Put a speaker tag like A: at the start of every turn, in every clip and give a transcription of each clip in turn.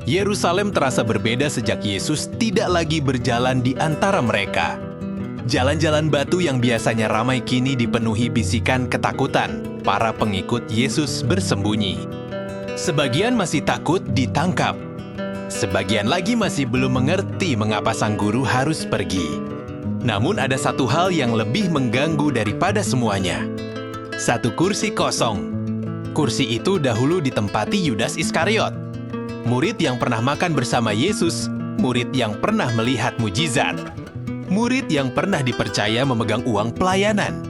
A: Yerusalem terasa berbeda sejak Yesus tidak lagi berjalan di antara mereka. Jalan-jalan batu yang biasanya ramai kini dipenuhi bisikan ketakutan. Para pengikut Yesus bersembunyi. Sebagian masih takut ditangkap. Sebagian lagi masih belum mengerti mengapa sang guru harus pergi. Namun ada satu hal yang lebih mengganggu daripada semuanya. Satu kursi kosong. Kursi itu dahulu ditempati Yudas Iskariot, murid yang pernah makan bersama Yesus, murid yang pernah melihat mujizat, murid yang pernah dipercaya memegang uang pelayanan,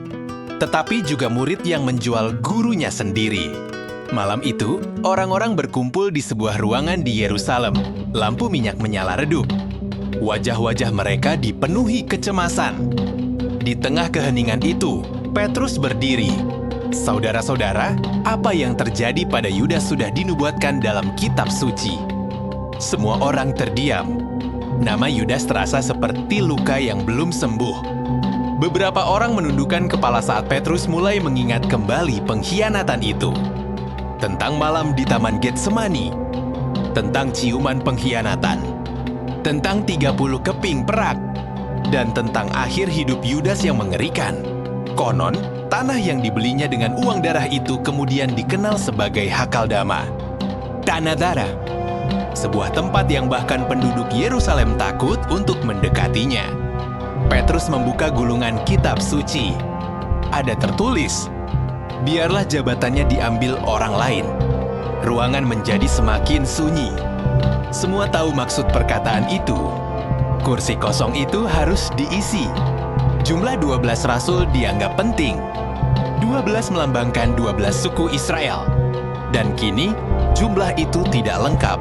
A: tetapi juga murid yang menjual gurunya sendiri. Malam itu, orang-orang berkumpul di sebuah ruangan di Yerusalem. Lampu minyak menyala redup. Wajah-wajah mereka dipenuhi kecemasan. Di tengah keheningan itu, Petrus berdiri. Saudara-saudara, apa yang terjadi pada Yudas sudah dinubuatkan dalam kitab suci. Semua orang terdiam. Nama Yudas terasa seperti luka yang belum sembuh. Beberapa orang menundukkan kepala saat Petrus mulai mengingat kembali pengkhianatan itu. Tentang malam di Taman Getsemani, tentang ciuman pengkhianatan, tentang 30 keping perak, dan tentang akhir hidup Yudas yang mengerikan. Konon, tanah yang dibelinya dengan uang darah itu kemudian dikenal sebagai Hakaldama, tanah darah. Sebuah tempat yang bahkan penduduk Yerusalem takut untuk mendekatinya. Petrus membuka gulungan kitab suci. Ada tertulis, biarlah jabatannya diambil orang lain. Ruangan menjadi semakin sunyi. Semua tahu maksud perkataan itu. Kursi kosong itu harus diisi. Jumlah 12 rasul dianggap penting. 12 melambangkan 12 suku Israel. Dan kini, jumlah itu tidak lengkap.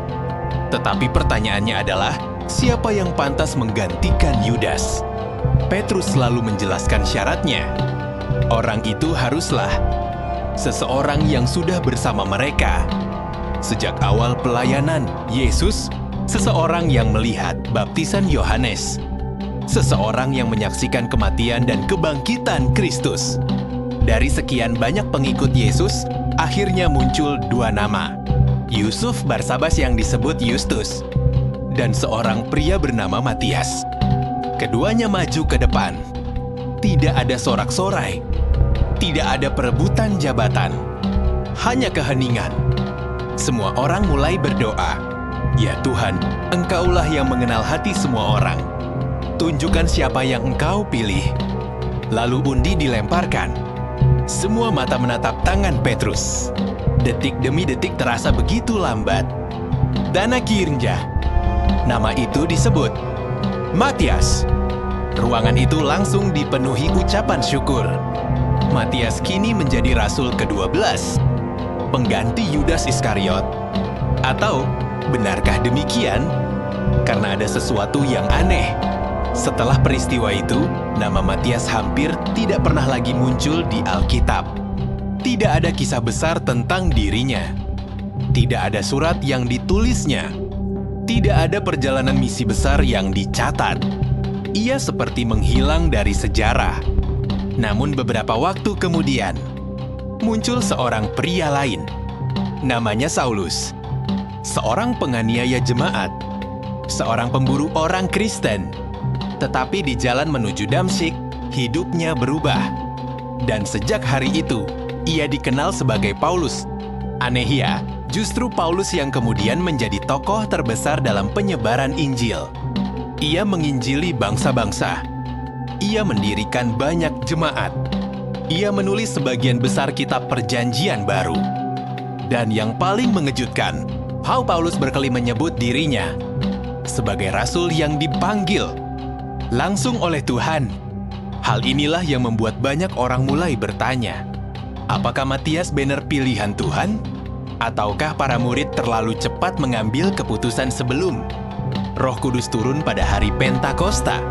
A: Tetapi pertanyaannya adalah, siapa yang pantas menggantikan Yudas? Petrus selalu menjelaskan syaratnya. Orang itu haruslah seseorang yang sudah bersama mereka sejak awal pelayanan Yesus, seseorang yang melihat baptisan Yohanes, seseorang yang menyaksikan kematian dan kebangkitan Kristus. Dari sekian banyak pengikut Yesus, akhirnya muncul dua nama, Yusuf Barsabas yang disebut Yustus, dan seorang pria bernama Matias. Keduanya maju ke depan. Tidak ada sorak-sorai, tidak ada perebutan jabatan, hanya keheningan. Semua orang mulai berdoa, "Ya Tuhan, Engkaulah yang mengenal hati semua orang. Tunjukkan siapa yang Engkau pilih." Lalu undi dilemparkan. Semua mata menatap tangan Petrus. Detik demi detik terasa begitu lambat. Dana Kirinja. Nama itu disebut Matias. Ruangan itu langsung dipenuhi ucapan syukur. Matias kini menjadi rasul ke-12, pengganti Yudas Iskariot. Atau, benarkah demikian? Karena ada sesuatu yang aneh. Setelah peristiwa itu, nama Matias hampir tidak pernah lagi muncul di Alkitab. Tidak ada kisah besar tentang dirinya. Tidak ada surat yang ditulisnya. Tidak ada perjalanan misi besar yang dicatat. Ia seperti menghilang dari sejarah. Namun beberapa waktu kemudian, muncul seorang pria lain. Namanya Saulus. Seorang penganiaya jemaat. Seorang pemburu orang Kristen. Tetapi di jalan menuju Damsyik, hidupnya berubah. Dan sejak hari itu, ia dikenal sebagai Paulus. Aneh ya, justru Paulus yang kemudian menjadi tokoh terbesar dalam penyebaran Injil. Ia menginjili bangsa-bangsa. Ia mendirikan banyak jemaat. Ia menulis sebagian besar kitab Perjanjian Baru. Dan yang paling mengejutkan, Paulus berkali menyebut dirinya sebagai rasul yang dipanggil langsung oleh Tuhan. Hal inilah yang membuat banyak orang mulai bertanya, apakah Matias benar pilihan Tuhan? Ataukah para murid terlalu cepat mengambil keputusan sebelum Roh Kudus turun pada hari Pentakosta?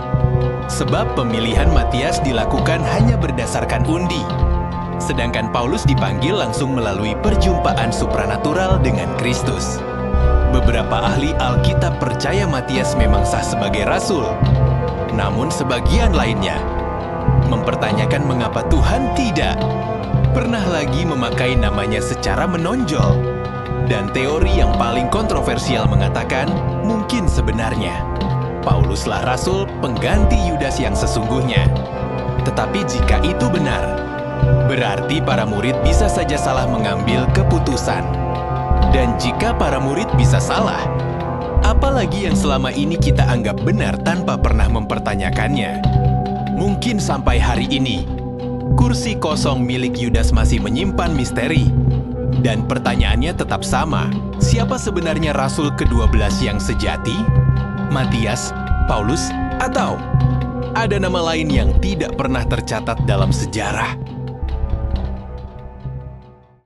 A: Sebab pemilihan Matias dilakukan hanya berdasarkan undi, sedangkan Paulus dipanggil langsung melalui perjumpaan supranatural dengan Kristus. Beberapa ahli Alkitab percaya Matias memang sah sebagai rasul, namun sebagian lainnya mempertanyakan mengapa Tuhan tidak pernah lagi memakai namanya secara menonjol Dan teori yang paling kontroversial mengatakan, mungkin sebenarnya Pauluslah rasul pengganti Yudas yang sesungguhnya. Tetapi jika itu benar, berarti para murid bisa saja salah mengambil keputusan. Dan jika para murid bisa salah, apalagi yang selama ini kita anggap benar tanpa pernah mempertanyakannya? Mungkin sampai hari ini, kursi kosong milik Yudas masih menyimpan misteri. Dan pertanyaannya tetap sama, siapa sebenarnya rasul ke-12 yang sejati? Matias, Paulus, atau ada nama lain yang tidak pernah tercatat dalam sejarah?